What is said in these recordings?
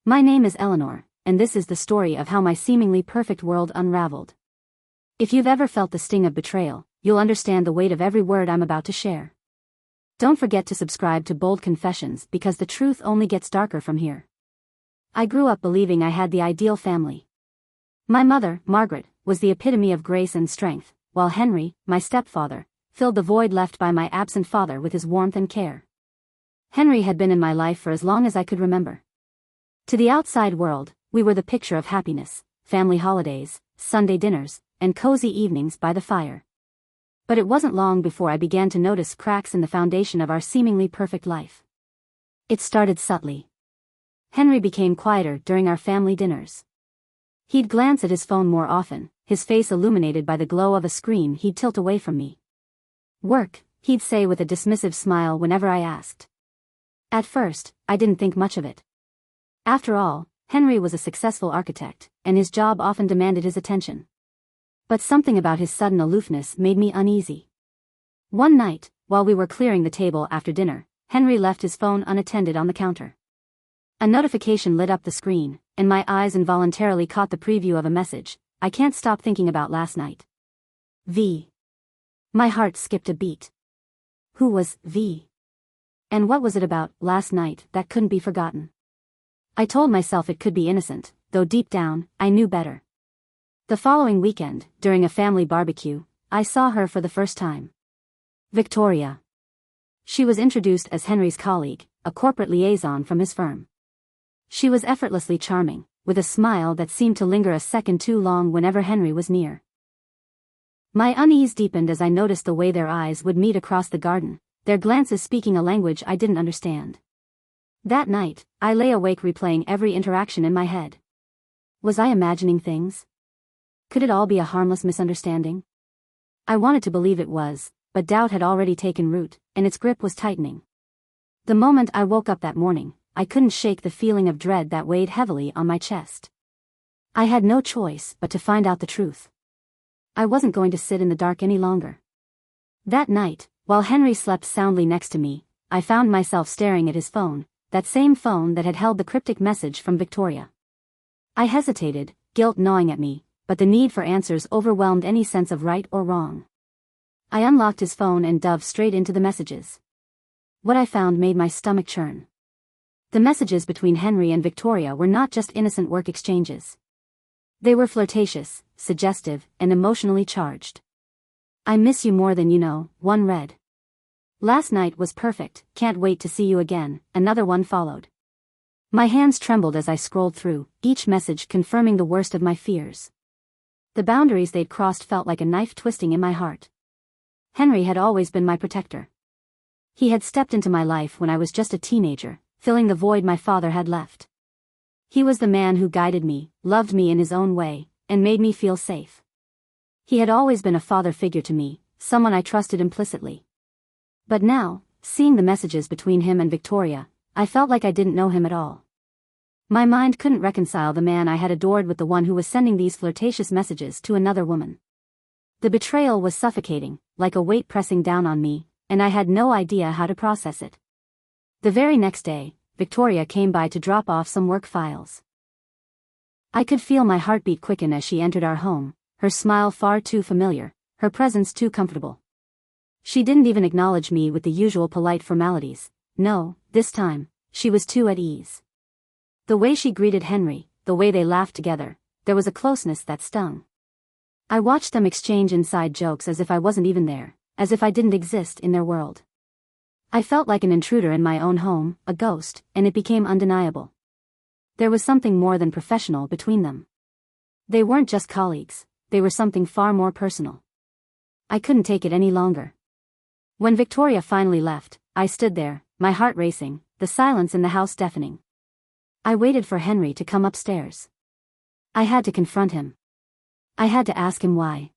My name is Eleanor, and this is the story of how my seemingly perfect world unraveled. If you've ever felt the sting of betrayal, you'll understand the weight of every word I'm about to share. Don't forget to subscribe to Bold Confessions because the truth only gets darker from here. I grew up believing I had the ideal family. My mother, Margaret, was the epitome of grace and strength, while Henry, my stepfather, filled the void left by my absent father with his warmth and care. Henry had been in my life for as long as I could remember. To the outside world, we were the picture of happiness, family holidays, Sunday dinners, and cozy evenings by the fire. But it wasn't long before I began to notice cracks in the foundation of our seemingly perfect life. It started subtly. Henry became quieter during our family dinners. He'd glance at his phone more often, his face illuminated by the glow of a screen he'd tilt away from me. "Work," he'd say with a dismissive smile whenever I asked. At first, I didn't think much of it. After all, Henry was a successful architect, and his job often demanded his attention. But something about his sudden aloofness made me uneasy. One night, while we were clearing the table after dinner, Henry left his phone unattended on the counter. A notification lit up the screen, and my eyes involuntarily caught the preview of a message. "I can't stop thinking about last night." V. My heart skipped a beat. Who was V? And what was it about last night that couldn't be forgotten? I told myself it could be innocent, though deep down, I knew better. The following weekend, during a family barbecue, I saw her for the first time. Victoria. She was introduced as Henry's colleague, a corporate liaison from his firm. She was effortlessly charming, with a smile that seemed to linger a second too long whenever Henry was near. My unease deepened as I noticed the way their eyes would meet across the garden, their glances speaking a language I didn't understand. That night, I lay awake replaying every interaction in my head. Was I imagining things? Could it all be a harmless misunderstanding? I wanted to believe it was, but doubt had already taken root, and its grip was tightening. The moment I woke up that morning, I couldn't shake the feeling of dread that weighed heavily on my chest. I had no choice but to find out the truth. I wasn't going to sit in the dark any longer. That night, while Henry slept soundly next to me, I found myself staring at his phone, that same phone that had held the cryptic message from Victoria. I hesitated, guilt gnawing at me, but the need for answers overwhelmed any sense of right or wrong. I unlocked his phone and dove straight into the messages. What I found made my stomach churn. The messages between Henry and Victoria were not just innocent work exchanges. They were flirtatious, suggestive, and emotionally charged. "I miss you more than you know," one read. "Last night was perfect, can't wait to see you again," another one followed. My hands trembled as I scrolled through, each message confirming the worst of my fears. The boundaries they'd crossed felt like a knife twisting in my heart. Henry had always been my protector. He had stepped into my life when I was just a teenager, filling the void my father had left. He was the man who guided me, loved me in his own way, and made me feel safe. He had always been a father figure to me, someone I trusted implicitly. But now, seeing the messages between him and Victoria, I felt like I didn't know him at all. My mind couldn't reconcile the man I had adored with the one who was sending these flirtatious messages to another woman. The betrayal was suffocating, like a weight pressing down on me, and I had no idea how to process it. The very next day, Victoria came by to drop off some work files. I could feel my heartbeat quicken as she entered our home, her smile far too familiar, her presence too comfortable. She didn't even acknowledge me with the usual polite formalities. No, this time, she was too at ease. The way she greeted Henry, the way they laughed together, there was a closeness that stung. I watched them exchange inside jokes as if I wasn't even there, as if I didn't exist in their world. I felt like an intruder in my own home, a ghost, and it became undeniable. There was something more than professional between them. They weren't just colleagues, they were something far more personal. I couldn't take it any longer. When Victoria finally left, I stood there, my heart racing, the silence in the house deafening. I waited for Henry to come upstairs. I had to confront him. I had to ask him why.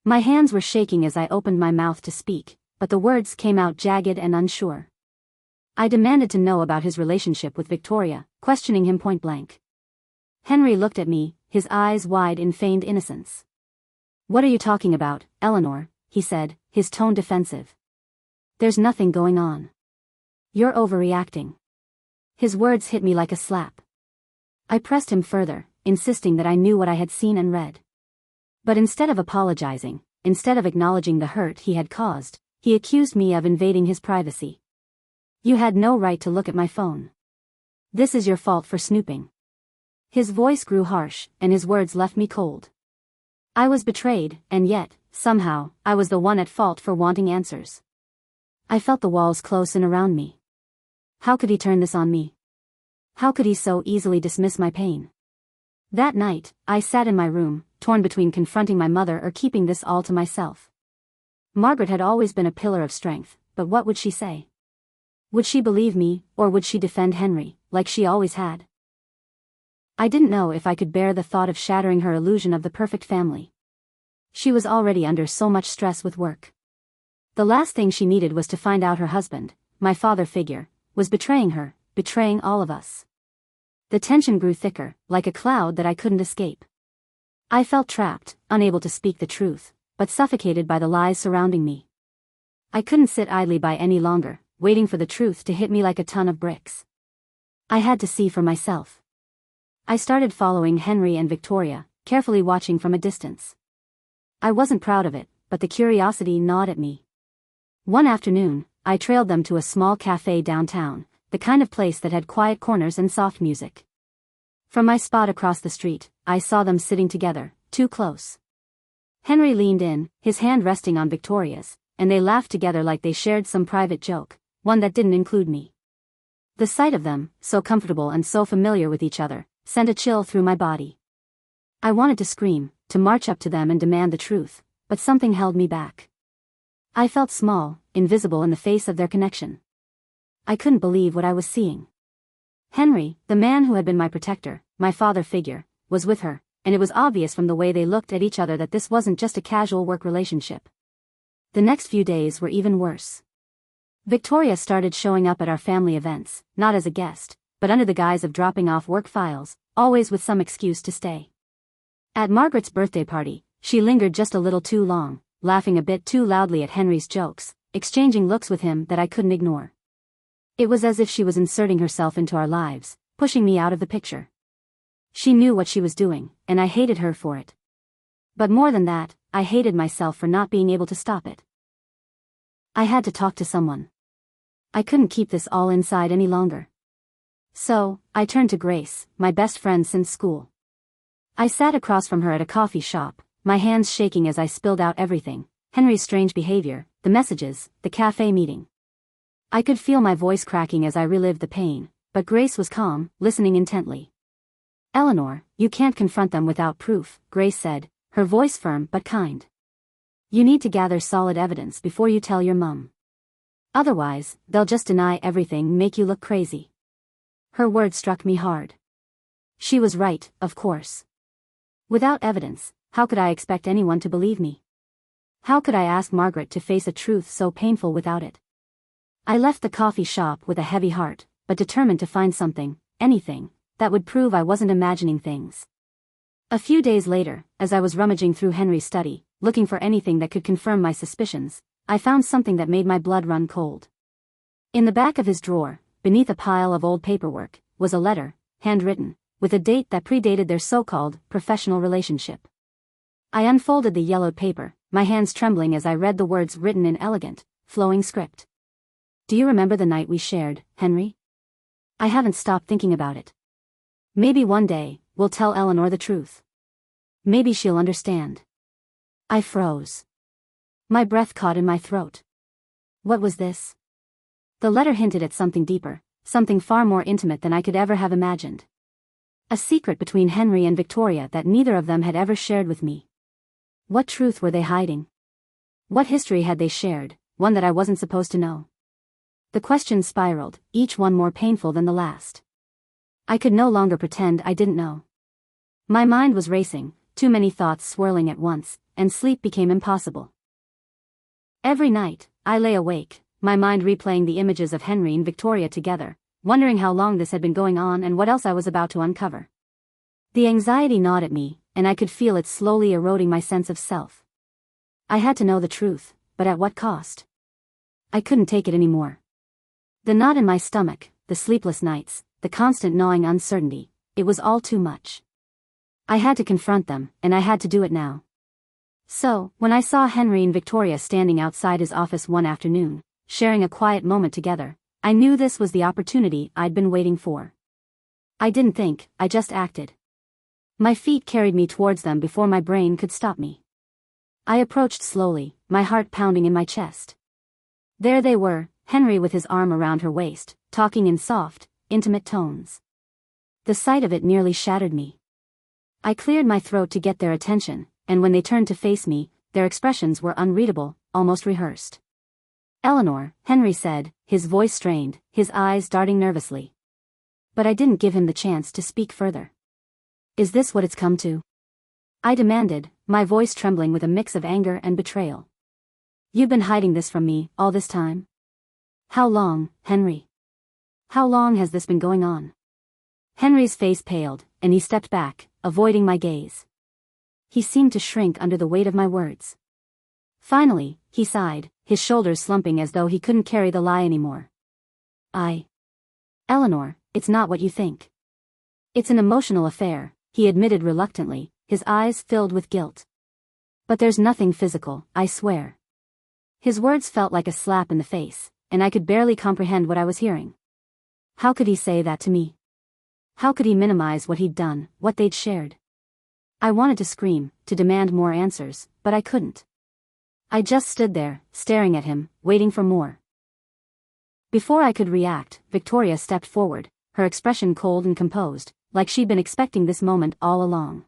My hands were shaking as I opened my mouth to speak, but the words came out jagged and unsure. I demanded to know about his relationship with Victoria, questioning him point blank. Henry looked at me, his eyes wide in feigned innocence. "What are you talking about, Eleanor?" he said, his tone defensive. "There's nothing going on. You're overreacting." His words hit me like a slap. I pressed him further, insisting that I knew what I had seen and read. But instead of apologizing, instead of acknowledging the hurt he had caused, he accused me of invading his privacy. "You had no right to look at my phone. This is your fault for snooping." His voice grew harsh, and his words left me cold. I was betrayed, and yet, somehow, I was the one at fault for wanting answers. I felt the walls close in around me. How could he turn this on me? How could he so easily dismiss my pain? That night, I sat in my room, torn between confronting my mother or keeping this all to myself. Margaret had always been a pillar of strength, but what would she say? Would she believe me, or would she defend Henry, like she always had? I didn't know if I could bear the thought of shattering her illusion of the perfect family. She was already under so much stress with work. The last thing she needed was to find out her husband, my father figure, was betraying her, betraying all of us. The tension grew thicker, like a cloud that I couldn't escape. I felt trapped, unable to speak the truth, but suffocated by the lies surrounding me. I couldn't sit idly by any longer, waiting for the truth to hit me like a ton of bricks. I had to see for myself. I started following Henry and Victoria, carefully watching from a distance. I wasn't proud of it, but the curiosity gnawed at me. One afternoon, I trailed them to a small cafe downtown, the kind of place that had quiet corners and soft music. From my spot across the street, I saw them sitting together, too close. Henry leaned in, his hand resting on Victoria's, and they laughed together like they shared some private joke, one that didn't include me. The sight of them, so comfortable and so familiar with each other, sent a chill through my body. I wanted to scream, to march up to them and demand the truth, but something held me back. I felt small, invisible in the face of their connection. I couldn't believe what I was seeing. Henry, the man who had been my protector, my father figure, was with her, and it was obvious from the way they looked at each other that this wasn't just a casual work relationship. The next few days were even worse. Victoria started showing up at our family events, not as a guest, but under the guise of dropping off work files, always with some excuse to stay. At Margaret's birthday party, she lingered just a little too long, laughing a bit too loudly at Henry's jokes, exchanging looks with him that I couldn't ignore. It was as if she was inserting herself into our lives, pushing me out of the picture. She knew what she was doing, and I hated her for it. But more than that, I hated myself for not being able to stop it. I had to talk to someone. I couldn't keep this all inside any longer. So, I turned to Grace, my best friend since school. I sat across from her at a coffee shop, my hands shaking as I spilled out everything: Henry's strange behavior, the messages, the cafe meeting. I could feel my voice cracking as I relived the pain, but Grace was calm, listening intently. "Eleanor, you can't confront them without proof," Grace said, her voice firm but kind. "You need to gather solid evidence before you tell your mum. Otherwise, they'll just deny everything, make you look crazy." Her words struck me hard. She was right, of course. Without evidence, how could I expect anyone to believe me? How could I ask Margaret to face a truth so painful without it? I left the coffee shop with a heavy heart, but determined to find something, anything, that would prove I wasn't imagining things. A few days later, as I was rummaging through Henry's study, looking for anything that could confirm my suspicions, I found something that made my blood run cold. In the back of his drawer, beneath a pile of old paperwork, was a letter, handwritten, with a date that predated their so-called professional relationship. I unfolded the yellowed paper, my hands trembling as I read the words written in elegant, flowing script. "Do you remember the night we shared, Henry? I haven't stopped thinking about it. Maybe one day, we'll tell Eleanor the truth. Maybe she'll understand." I froze. My breath caught in my throat. What was this? The letter hinted at something deeper, something far more intimate than I could ever have imagined. A secret between Henry and Victoria that neither of them had ever shared with me. What truth were they hiding? What history had they shared, one that I wasn't supposed to know? The questions spiraled, each one more painful than the last. I could no longer pretend I didn't know. My mind was racing, too many thoughts swirling at once, and sleep became impossible. Every night, I lay awake, my mind replaying the images of Henry and Victoria together, wondering how long this had been going on and what else I was about to uncover. The anxiety gnawed at me, and I could feel it slowly eroding my sense of self. I had to know the truth, but at what cost? I couldn't take it anymore. The knot in my stomach, the sleepless nights, the constant gnawing uncertainty, it was all too much. I had to confront them, and I had to do it now. So, when I saw Henry and Victoria standing outside his office one afternoon, sharing a quiet moment together, I knew this was the opportunity I'd been waiting for. I didn't think, I just acted. My feet carried me towards them before my brain could stop me. I approached slowly, my heart pounding in my chest. There they were, Henry with his arm around her waist, talking in soft, intimate tones. The sight of it nearly shattered me. I cleared my throat to get their attention, and when they turned to face me, their expressions were unreadable, almost rehearsed. "Eleanor," Henry said, his voice strained, his eyes darting nervously. But I didn't give him the chance to speak further. "Is this what it's come to?" I demanded, my voice trembling with a mix of anger and betrayal. "You've been hiding this from me, all this time? How long, Henry? How long has this been going on?" Henry's face paled, and he stepped back, avoiding my gaze. He seemed to shrink under the weight of my words. Finally, he sighed, his shoulders slumping as though he couldn't carry the lie anymore. "Eleanor, it's not what you think. It's an emotional affair," he admitted reluctantly, his eyes filled with guilt. "But there's nothing physical, I swear." His words felt like a slap in the face, and I could barely comprehend what I was hearing. How could he say that to me? How could he minimize what he'd done, what they'd shared? I wanted to scream, to demand more answers, but I couldn't. I just stood there, staring at him, waiting for more. Before I could react, Victoria stepped forward, her expression cold and composed, like she'd been expecting this moment all along.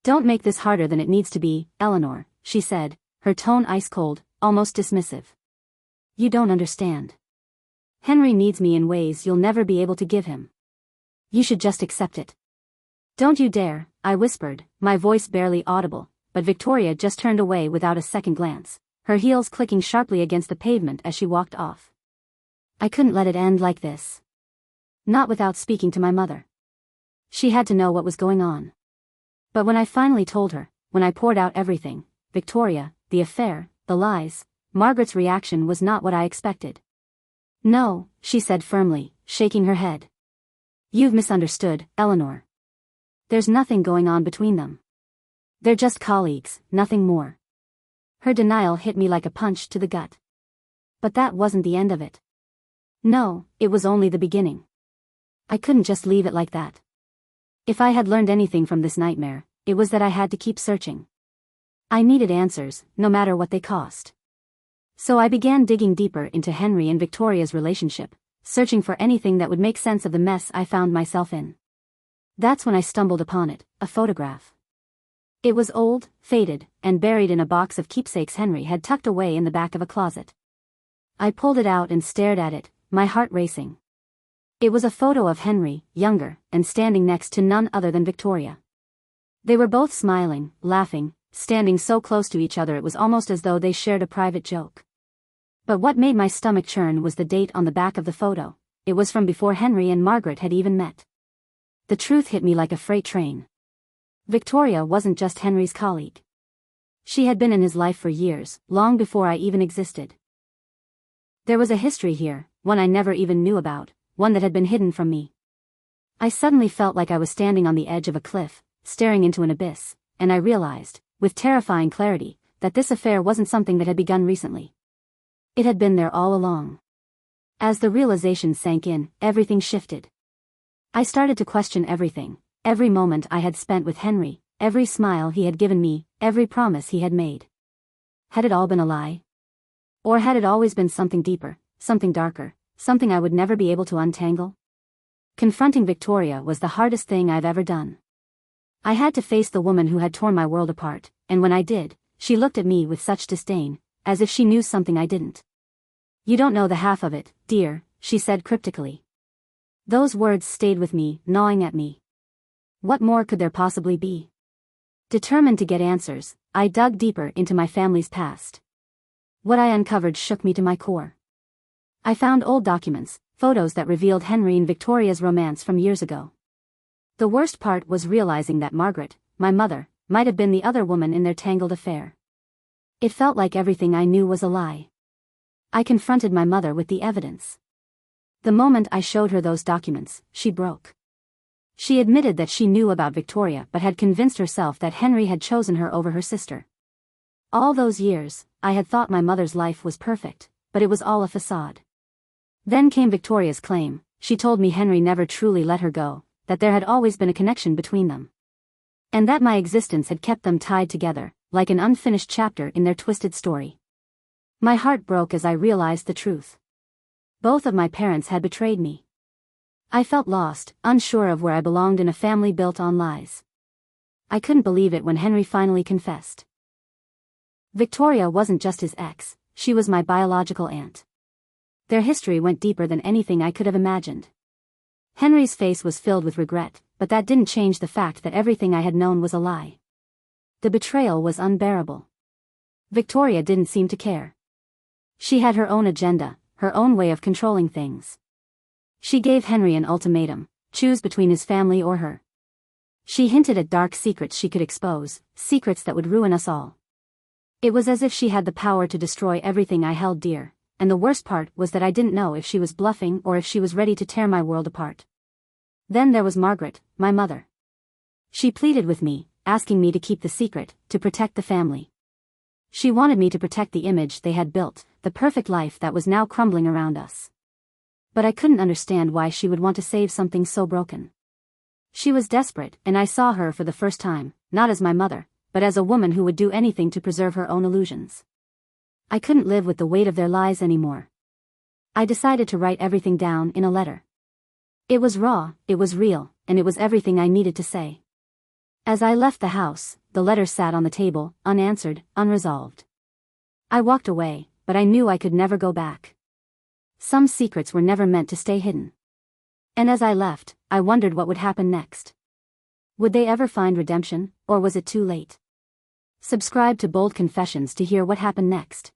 "Don't make this harder than it needs to be, Eleanor," she said, her tone ice-cold, almost dismissive. "You don't understand. Henry needs me in ways you'll never be able to give him. You should just accept it." "Don't you dare," I whispered, my voice barely audible, but Victoria just turned away without a second glance, her heels clicking sharply against the pavement as she walked off. I couldn't let it end like this. Not without speaking to my mother. She had to know what was going on. But when I finally told her, when I poured out everything, Victoria, the affair, the lies, Margaret's reaction was not what I expected. "No," she said firmly, shaking her head. "You've misunderstood, Eleanor. There's nothing going on between them. They're just colleagues, nothing more." Her denial hit me like a punch to the gut. But that wasn't the end of it. No, it was only the beginning. I couldn't just leave it like that. If I had learned anything from this nightmare, it was that I had to keep searching. I needed answers, no matter what they cost. So I began digging deeper into Henry and Victoria's relationship, searching for anything that would make sense of the mess I found myself in. That's when I stumbled upon it, a photograph. It was old, faded, and buried in a box of keepsakes Henry had tucked away in the back of a closet. I pulled it out and stared at it, my heart racing. It was a photo of Henry, younger, and standing next to none other than Victoria. They were both smiling, laughing, standing so close to each other it was almost as though they shared a private joke. But what made my stomach churn was the date on the back of the photo. It was from before Henry and Margaret had even met. The truth hit me like a freight train. Victoria wasn't just Henry's colleague. She had been in his life for years, long before I even existed. There was a history here, one I never even knew about, one that had been hidden from me. I suddenly felt like I was standing on the edge of a cliff, staring into an abyss, and I realized, with terrifying clarity, that this affair wasn't something that had begun recently. It had been there all along. As the realization sank in, everything shifted. I started to question everything, every moment I had spent with Henry, every smile he had given me, every promise he had made. Had it all been a lie? Or had it always been something deeper, something darker, something I would never be able to untangle? Confronting Victoria was the hardest thing I've ever done. I had to face the woman who had torn my world apart, and when I did, she looked at me with such disdain, as if she knew something I didn't. "You don't know the half of it, dear," she said cryptically. Those words stayed with me, gnawing at me. What more could there possibly be? Determined to get answers, I dug deeper into my family's past. What I uncovered shook me to my core. I found old documents, photos that revealed Henry and Victoria's romance from years ago. The worst part was realizing that Margaret, my mother, might have been the other woman in their tangled affair. It felt like everything I knew was a lie. I confronted my mother with the evidence. The moment I showed her those documents, she broke. She admitted that she knew about Victoria but had convinced herself that Henry had chosen her over her sister. All those years, I had thought my mother's life was perfect, but it was all a facade. Then came Victoria's claim. She told me Henry never truly let her go, that there had always been a connection between them. And that my existence had kept them tied together, like an unfinished chapter in their twisted story. My heart broke as I realized the truth. Both of my parents had betrayed me. I felt lost, unsure of where I belonged in a family built on lies. I couldn't believe it when Henry finally confessed. Victoria wasn't just his ex, she was my biological aunt. Their history went deeper than anything I could have imagined. Henry's face was filled with regret, but that didn't change the fact that everything I had known was a lie. The betrayal was unbearable. Victoria didn't seem to care. She had her own agenda, her own way of controlling things. She gave Henry an ultimatum: choose between his family or her. She hinted at dark secrets she could expose, secrets that would ruin us all. It was as if she had the power to destroy everything I held dear, and the worst part was that I didn't know if she was bluffing or if she was ready to tear my world apart. Then there was Margaret, my mother. She pleaded with me, asking me to keep the secret, to protect the family. She wanted me to protect the image they had built, the perfect life that was now crumbling around us. But I couldn't understand why she would want to save something so broken. She was desperate, and I saw her for the first time, not as my mother, but as a woman who would do anything to preserve her own illusions. I couldn't live with the weight of their lies anymore. I decided to write everything down in a letter. It was raw, it was real, and it was everything I needed to say. As I left the house, the letter sat on the table, unanswered, unresolved. I walked away, but I knew I could never go back. Some secrets were never meant to stay hidden. And as I left, I wondered what would happen next. Would they ever find redemption, or was it too late? Subscribe to Bold Confessions to hear what happened next.